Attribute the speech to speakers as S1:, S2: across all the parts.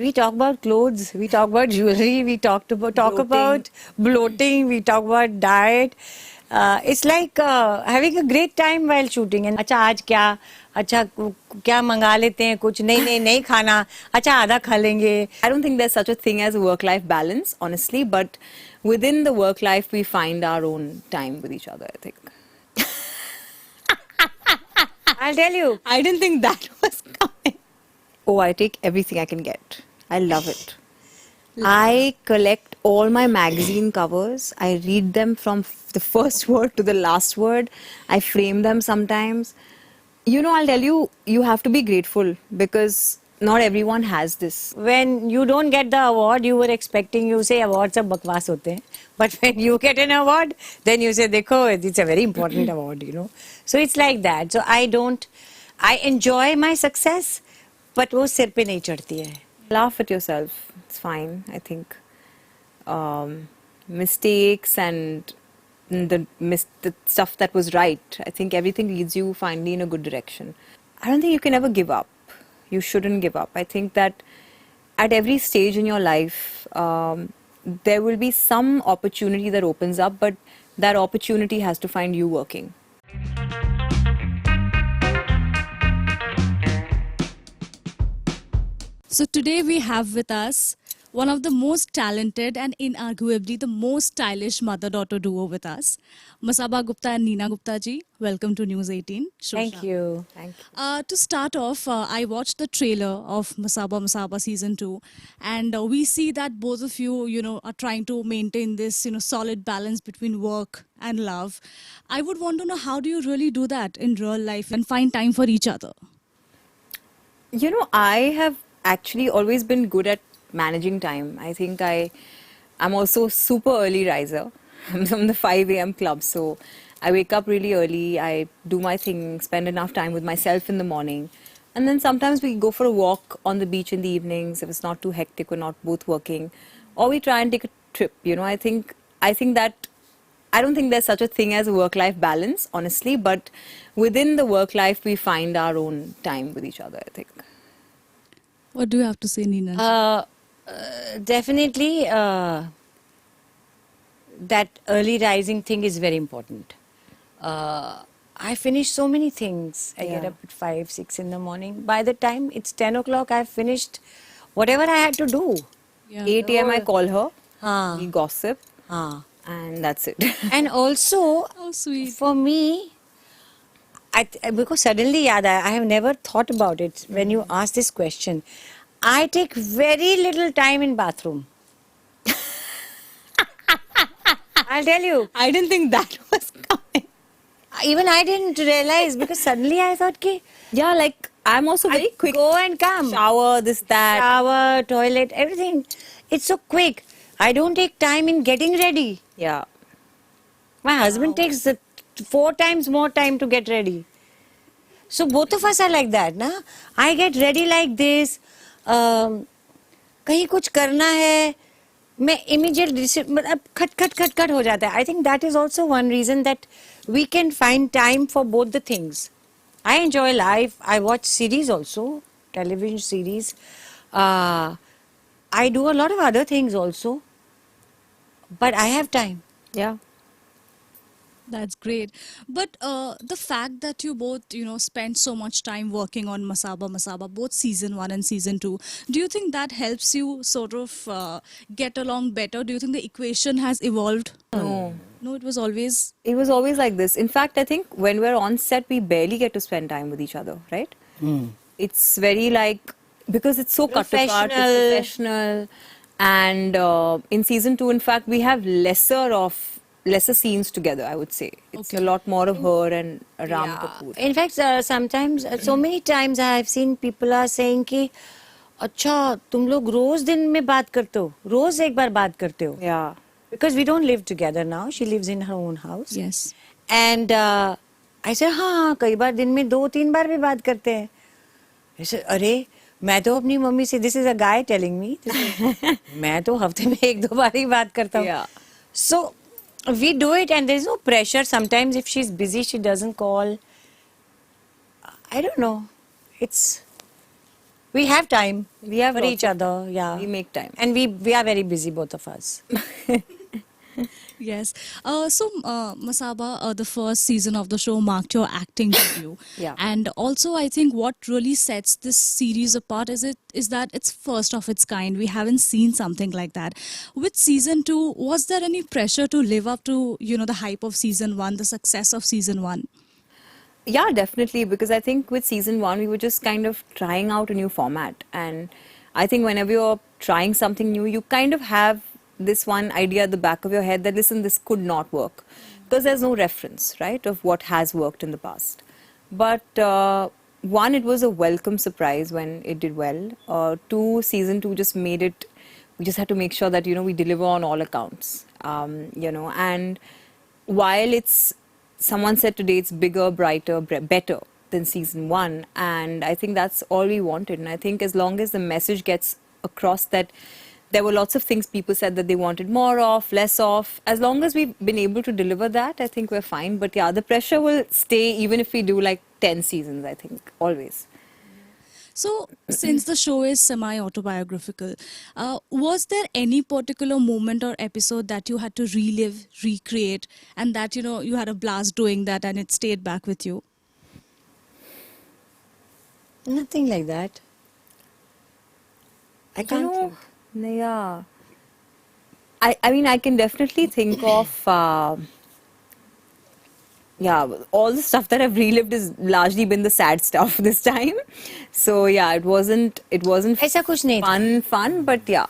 S1: We talk about clothes, we talk about jewelry, we talk about bloating, we talk about diet. It's like having a great time while shooting. And अच्छा आज क्या मंगा लेते हैं कुछ नहीं खाना अच्छा आधा खा लेंगे.
S2: I don't think there's such a thing as work-life balance, honestly, but within the work life we find our own time with each other, I think.
S1: I'll tell you.
S2: I didn't think that was coming. Oh, I take everything I can get. I love it. I collect all my magazine covers. I read them from the first word to the last word. I frame them sometimes. You know, I'll tell you, you have to be grateful because not everyone has this.
S1: When you don't get the award, you were expecting, you say awards सब बकवास होते हैं. But when you get an award, then you say, देखो, it's a very important award, you know. So it's like that. So I enjoy my success, but वो सिर पे नहीं चढ़ती है.
S2: Laugh at yourself. It's fine, I think. Mistakes and the stuff that was right. I think everything leads you finally in a good direction. I don't think you can ever give up. You shouldn't give up. I think that at every stage in your life, there will be some opportunity that opens up, but that opportunity has to find you working.
S3: So today we have with us one of the most talented and inarguably the most stylish mother-daughter duo with us, Masaba Gupta and Neena Gupta ji. Welcome to News 18. Showsha.
S1: Thank you. Thank you.
S3: To start off, I watched the trailer of Masaba Masaba season 2, and we see that both of you, are trying to maintain this, solid balance between work and love. I would want to know, how do you really do that in real life and find time for each other?
S2: You know, I have actually always been good at managing time. I think I'm also super early riser. I'm from the 5 a.m. club, so I wake up really early, I do my thing, spend enough time with myself in the morning, and then sometimes we go for a walk on the beach in the evenings if it's not too hectic, we're not both working, or we try and take a trip. I think that I don't think there's such a thing as a work-life balance, honestly, but within the work life we find our own time with each other, I think.
S3: What do you have to say, Neena?
S1: Definitely, that early rising thing is very important. I finish so many things. I get up at 5, 6 in the morning. By the time it's 10 o'clock, I've finished whatever I had to do.
S3: Yeah.
S2: 8 a.m. I call her, we gossip, and that's it.
S1: And also,
S3: How sweet.
S1: for me, because suddenly I have never thought about it when you ask this question. I take very little time in bathroom. I'll tell you.
S2: I didn't think that was coming.
S1: Even I didn't realize because suddenly I thought,
S2: Yeah, like I'm also very quick.
S1: Go and come.
S2: Shower, this, that.
S1: Shower, toilet, everything. It's so quick. I don't take time in getting ready.
S2: Yeah.
S1: My husband takes 4 times more time to get ready. So both of us are like that, na? I get ready like this. कहीं कुछ करना है, मैं immediate मतलब खट हो जाता है. I think that is also one reason that we can find time for both the things. I enjoy life. I watch series also, television series. I do a lot of other things also, but I have time.
S2: Yeah.
S3: That's great. But the fact that you both, spend so much time working on Masaba Masaba, both season 1 and season 2, do you think that helps you sort of get along better? Do you think the equation has evolved?
S2: No.
S3: No, it was always
S2: like this. In fact, I think when we're on set, we barely get to spend time with each other, right? It's very because it's so cut apart, it's professional. And in season 2, in fact, we have lesser scenes together, I would say. It's a lot more of her and Ram Kapoor.
S1: In fact, sometimes, so many times I have seen people are saying कि अच्छा तुम लोग रोज दिन में बात करते हो, रोज एक बार बात करते हो.
S2: Yeah.
S1: Because we don't live together now. She lives in her own house.
S3: Yes.
S1: And I said, हाँ कई बार दिन में 2-3 बार भी बात करते हैं. I said, अरे मैं तो अपनी मम्मी से, this is a guy telling me, मैं तो हफ्ते में 1-2 बार ही बात करता हूँ.
S2: Yeah.
S1: So we do it and there's no pressure. Sometimes if she's busy, she doesn't call. I don't know. We have time
S2: We have
S1: for
S2: lots
S1: each
S2: of
S1: other,
S2: time.
S1: yeah.
S2: We make time.
S1: And we are very busy, both of us.
S3: Yes. Masaba, the first season of the show marked your acting debut.
S2: Yeah.
S3: And also, I think what really sets this series apart is that it's first of its kind. We haven't seen something like that. With season 2, was there any pressure to live up to, the hype of season 1, the success of season 1?
S2: Yeah, definitely. Because I think with season 1, we were just kind of trying out a new format. And I think whenever you're trying something new, you kind of have this one idea at the back of your head that, listen, this could not work. Because there's no reference, right, of what has worked in the past. But one, it was a welcome surprise when it did well. Two, season 2 just made it, we just had to make sure that, we deliver on all accounts. And while someone said today it's bigger, brighter, better than season 1, and I think that's all we wanted. And I think as long as the message gets across that there were lots of things people said that they wanted more of, less of, as long as we've been able to deliver that, I think we're fine. But yeah, the pressure will stay even if we do like 10 seasons, I think, always.
S3: So, since the show is semi-autobiographical, was there any particular moment or episode that you had to relive, recreate, and that, you had a blast doing that and it stayed back with you?
S1: Nothing like that. I can't think.
S2: Yeah. I mean, I can definitely think of, all the stuff that I've relived has largely been the sad stuff this time. So yeah, it wasn't
S1: ऐसा कुछ नहीं था.
S2: fun, but yeah,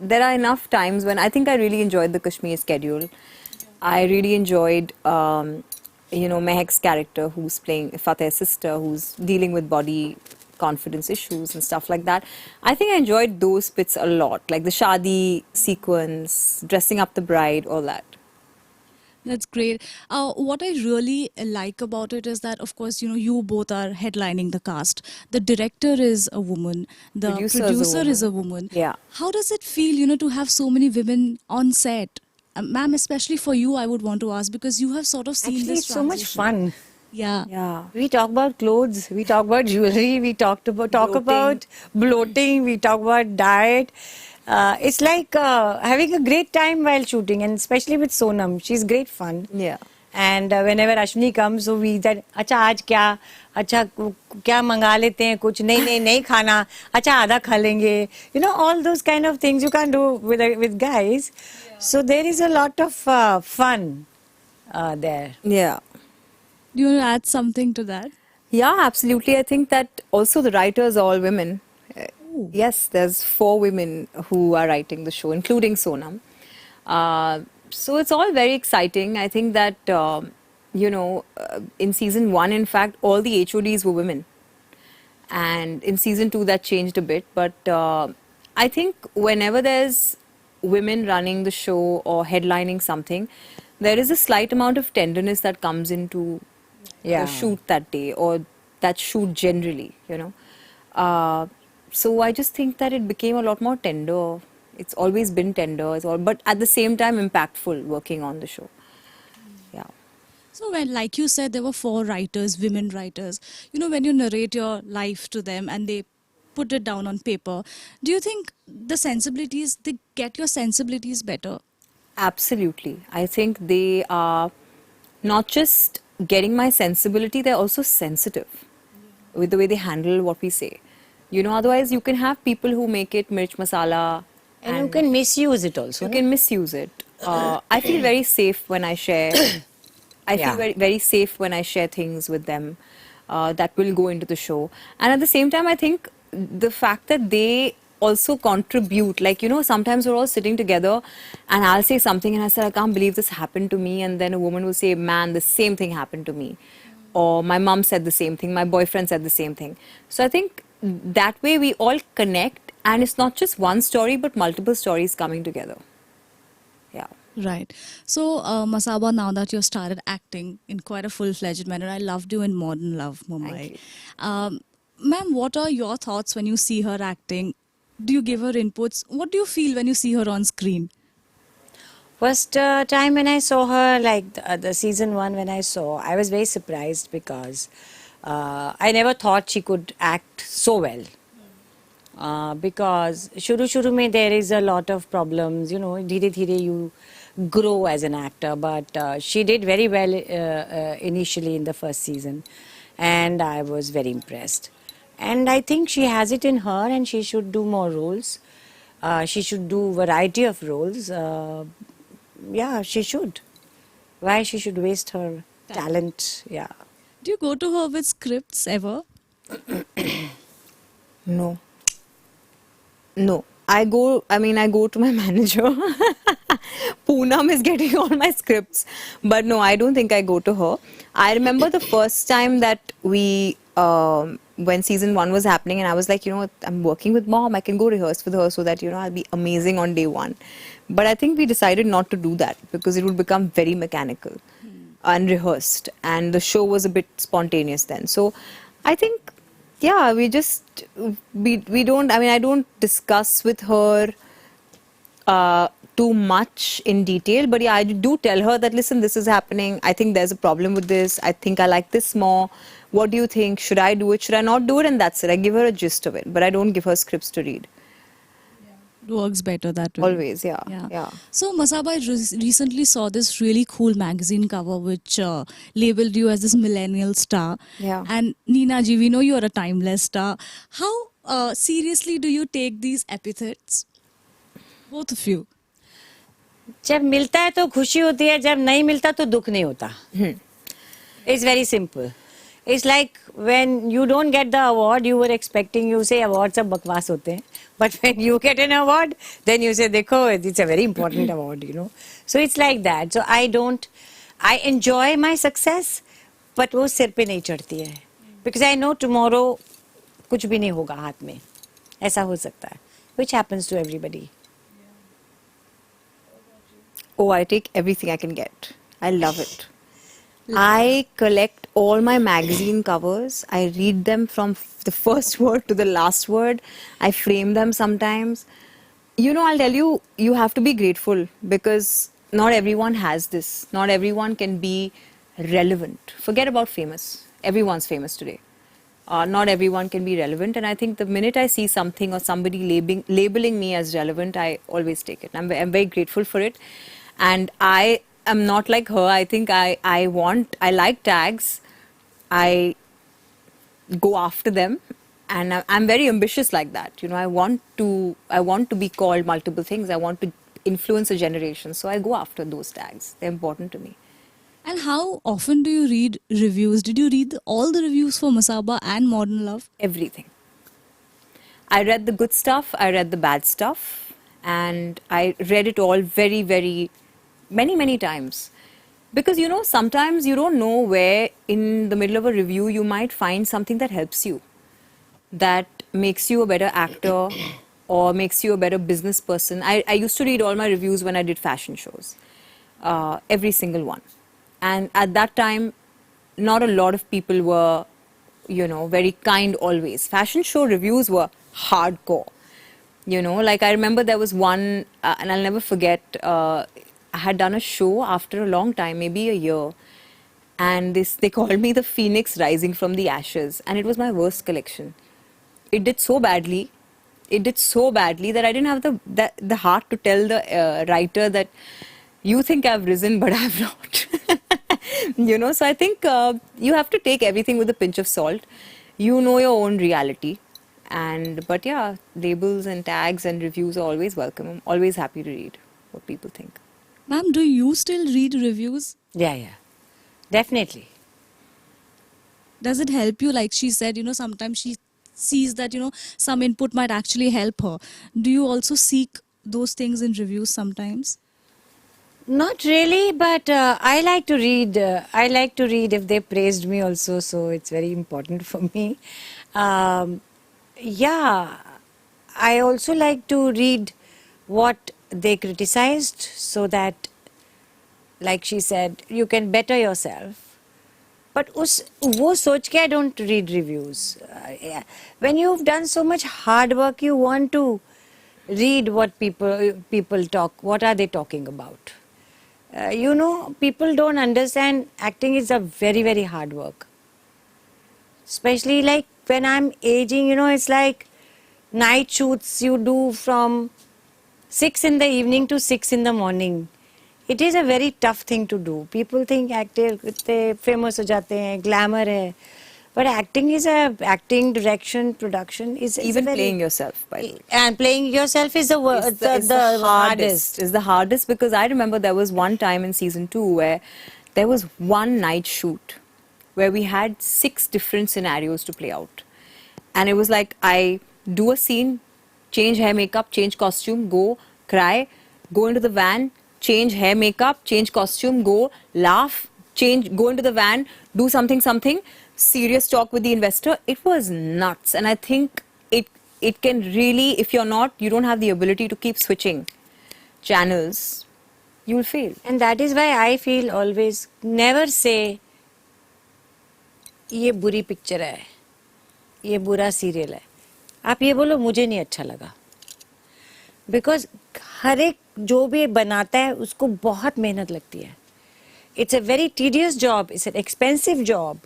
S2: there are enough times when I think I really enjoyed the Kashmir schedule. I really enjoyed, Mehak's character who's playing Fateh's sister, who's dealing with body confidence issues and stuff like that. I think I enjoyed those bits a lot, like the shadi sequence, dressing up the bride, all that.
S3: That's great. What I really like about it is that, of course, you both are headlining the cast. The director is a woman. The producer is a woman.
S2: Yeah.
S3: How does it feel, to have so many women on set? Ma'am, especially for you, I would want to ask, because you have sort of seen
S1: Actually,
S3: this
S1: it's so much
S3: transition.
S1: fun.
S3: Yeah.
S2: Yeah.
S1: We talk about clothes, we talk about jewelry, we talk about bloating, we talk about diet. It's like having a great time while shooting, and especially with Sonam, she's great fun.
S2: Yeah.
S1: And whenever Ashwini comes, so we that, अच्छा आज क्या मंगा लेते हैं कुछ नहीं खाना, अच्छा आधा खा लेंगे. All those kind of things you can't do with guys. So there is a lot of fun there.
S2: Yeah.
S3: Do you want to add something to that?
S2: Yeah, absolutely. I think that also the writers are all women. Yes, there's 4 women who are writing the show, including Sonam. So it's all very exciting. I think that, in season 1, in fact, all the HODs were women. And in season 2, that changed a bit. But I think whenever there's women running the show or headlining something, there is a slight amount of tenderness that comes into the shoot that day, or that shoot generally, So I just think that it became a lot more tender. It's always been tender, but at the same time impactful working on the show. Yeah.
S3: So when, like you said, there were 4 writers, women writers, when you narrate your life to them and they put it down on paper, do you think they get your sensibilities better?
S2: Absolutely. I think they are not just getting my sensibility, they're also sensitive with the way they handle what we say. Otherwise you can have people who make it mirch masala.
S1: And you can misuse it also.
S2: You can misuse it. I feel very safe when I share. I feel very, very safe when I share things with them that will go into the show. And at the same time, I think the fact that they also contribute, like, sometimes we're all sitting together and I'll say something and I say, I can't believe this happened to me. And then a woman will say, man, the same thing happened to me. Or my mom said the same thing, my boyfriend said the same thing. So I think that way we all connect, and it's not just one story but multiple stories coming together. Yeah.
S3: Right. So, Masaba, now that you've started acting in quite a full-fledged manner, I loved you in Modern Love, Mumbai. Ma'am, what are your thoughts when you see her acting? Do you give her inputs? What do you feel when you see her on screen?
S1: First time when I saw her, like the season 1 when I saw, I was very surprised because I never thought she could act so well. because shuru mein there is a lot of problems, you know, dheere dheere you grow as an actor, but she did very well initially in the first season, and I was very impressed. And I think she has it in her, and she should do more roles. She should do variety of roles. Yeah, she should. Why she should waste her talent? Yeah.
S3: Do you go to her with scripts ever?
S2: No. No. I go to my manager. Poonam is getting all my scripts. But no, I don't think I go to her. I remember the first time that when season 1 was happening, and I was like, you know what, I'm working with mom, I can go rehearse with her so that, you know, I'll be amazing on day 1. But I think we decided not to do that because it would become very mechanical and rehearsed. And the show was a bit spontaneous then. So I think, yeah, we don't, I don't discuss with her too much in detail, but yeah, I do tell her that, listen, this is happening, I think there's a problem with this, I think I like this more, what do you think, should I do it, should I not do it, and that's it. I give her a gist of it, but I don't give her scripts to read.
S3: It works better that way.
S2: Always, yeah.
S3: So, Masaba, I recently saw this really cool magazine cover which labeled you as this millennial star.
S2: Yeah.
S3: And Neena ji, we know you're a timeless star. How seriously do you take these epithets? Both of you.
S1: जब मिलता है तो खुशी होती है, जब नहीं मिलता तो दुख नहीं होता. It's very simple. It's like when you don't get the award you were expecting, you say awards सब बकवास होते हैं. But when you get an award, then you say, देखो, it's a very important award, you know. So it's like that. So I enjoy my success, but वो सिर पे नहीं चढ़ती है. Because I know tomorrow कुछ भी नहीं होगा हाथ में. ऐसा हो सकता है. Which happens to everybody.
S2: Oh, I take everything I can get. I love it. I collect all my magazine covers. I read them from the first word to the last word. I frame them sometimes. You know, I'll tell you, you have to be grateful because not everyone has this. Not everyone can be relevant. Forget about famous. Everyone's famous today. Not everyone can be relevant, and I think the minute I see something or somebody labeling me as relevant, I always take it. I'm very grateful for it. And I am not like her. I think I like tags. I go after them, and I'm very ambitious like that. You know, I want to be called multiple things. I want to influence a generation. So I go after those tags. They're important to me.
S3: And how often do you read reviews? Did you read all the reviews for Masaba and Modern Love?
S2: Everything. I read the good stuff. I read the bad stuff. And I read it all very, very many times, because you know, sometimes you don't know where in the middle of a review you might find something that helps you, that makes you a better actor or makes you a better business person. I used to read all my reviews when I did fashion shows, every single one, and at that time not a lot of people were, you know, very kind always. Fashion show reviews were hardcore, you know, like I remember there was one and I'll never forget, I had done a show after a long time, maybe a year, and they called me the phoenix rising from the ashes, and it was my worst collection. It did so badly that I didn't have the heart to tell the writer that you think I've risen, but I've not. You know, so I think you have to take everything with a pinch of salt. You know your own reality, but yeah, labels and tags and reviews are always welcome. I'm always happy to read what people think.
S3: Ma'am, do you still read reviews?
S1: Yeah, definitely.
S3: Does it help you? Like she said, you know, sometimes she sees that, you know, some input might actually help her. Do you also seek those things in reviews sometimes?
S1: Not really, but I like to read. I like to read if they praised me also, so it's very important for me. Yeah, I also like to read what they criticized, so that, like she said, you can better yourself. But wo soch ke I don't read reviews. Yeah. When you've done so much hard work, you want to read what people talk. What are they talking about? You know, people don't understand acting is a very, very hard work. Especially like when I'm aging, you know, it's like night shoots you do from 6 in the evening to 6 in the morning. It is a very tough thing to do. People think actor कितने famous हो जाते हैं, glamour है. But acting is acting, direction, production is
S2: Even
S1: a very,
S2: playing yourself, by the way.
S1: And playing yourself is the
S2: It's hardest. Is the hardest because I remember there was one time in season 2 where there was one night shoot where we had 6 different scenarios to play out. And it was like I do a scene, change hair makeup, change costume, go cry, go into the van, change hair makeup, change costume, go laugh, change, go into the van, do something, serious talk with the investor. It was nuts. And I think it can really, if you don't have the ability to keep switching channels, you will fail.
S1: And that is why I feel always never say ये बुरी picture है, ये बुरा serial है. आप ये बोलो मुझे नहीं अच्छा लगा. Because हर एक जो भी बनाता है उसको बहुत मेहनत लगती है. It's a very tedious job. It's an expensive job.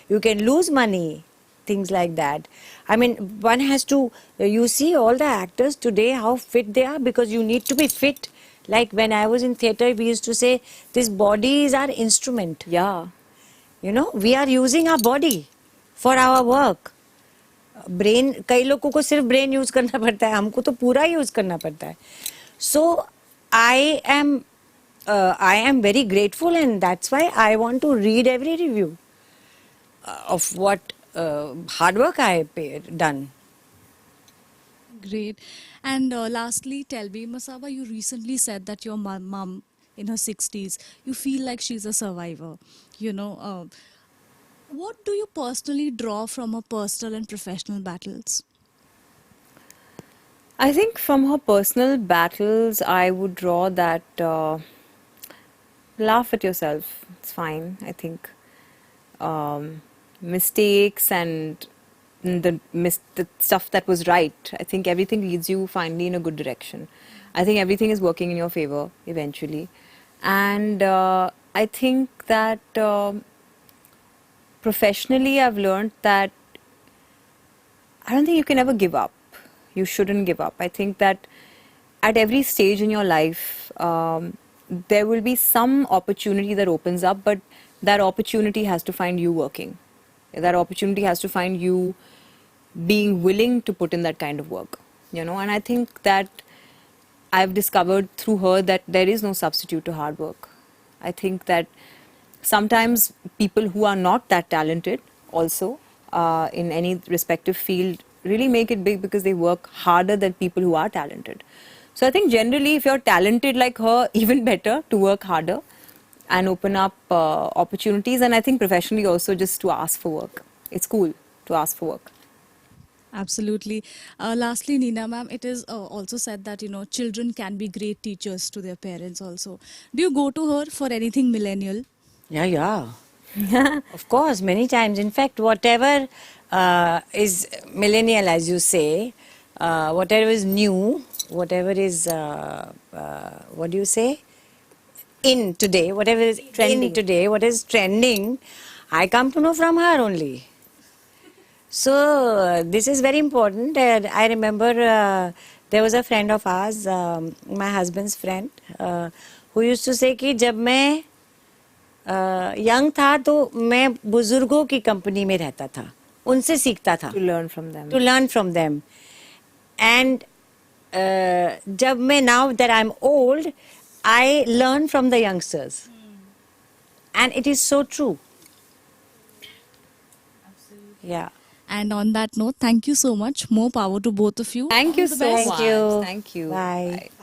S1: You can lose money, things like that. I mean, one has to, you see all the actors today, how fit they are, because you need to be fit. Like when I was in theatre, we used to say, this body is our instrument.
S2: Yeah.
S1: You know, we are using our body for our work. Brain, कई लोगों को सिर्फ brain use करना पड़ता है, हमको तो पूरा use करना पड़ता है. So, I am very grateful, and that's why I want to read every review of what hard work I done.
S3: Great. And lastly, tell me, Masaba, you recently said that your mom in her 60s, you feel like she's a survivor. You know, what do you personally draw from her personal and professional battles?
S2: I think from her personal battles, I would draw that laugh at yourself. It's fine, I think. Mistakes and the stuff that was right. I think everything leads you finally in a good direction. I think everything is working in your favor eventually. And I think that professionally I've learned that I don't think you can ever give up. You shouldn't give up. I think that at every stage in your life, there will be some opportunity that opens up, but that opportunity has to find you working. That opportunity has to find you being willing to put in that kind of work, you know. And I think that I've discovered through her that there is no substitute to hard work. I think that sometimes people who are not that talented also in any respective field really make it big because they work harder than people who are talented. So I think generally if you're talented like her, even better to work harder and open up opportunities. And I think professionally also just to ask for work. It's cool to ask for work.
S3: Absolutely. Lastly, Neena ma'am, it is also said that, you know, children can be great teachers to their parents also. Do you go to her for anything millennial?
S1: Yeah. Of course, many times. In fact, whatever is millennial, as you say, whatever is new, whatever is, what do you say? In today, whatever is
S2: Trending.
S1: in today, what is trending, I come to know from her only. So, this is very important. I remember there was a friend of ours, my husband's friend, who used to say कि जब मैं young था तो मैं बुजुर्गों की company में रहता था, उनसे सीखता था.
S2: To learn from them.
S1: To learn from them. And जब मैं, now that I'm old, I learn from the youngsters. And it is so true. Yeah.
S3: And on that note, thank you so much. More power to both of you.
S2: Thank you
S3: All the
S2: so
S3: best.
S2: much.
S1: Thank you.
S2: Thank you.
S1: Bye.
S2: Bye.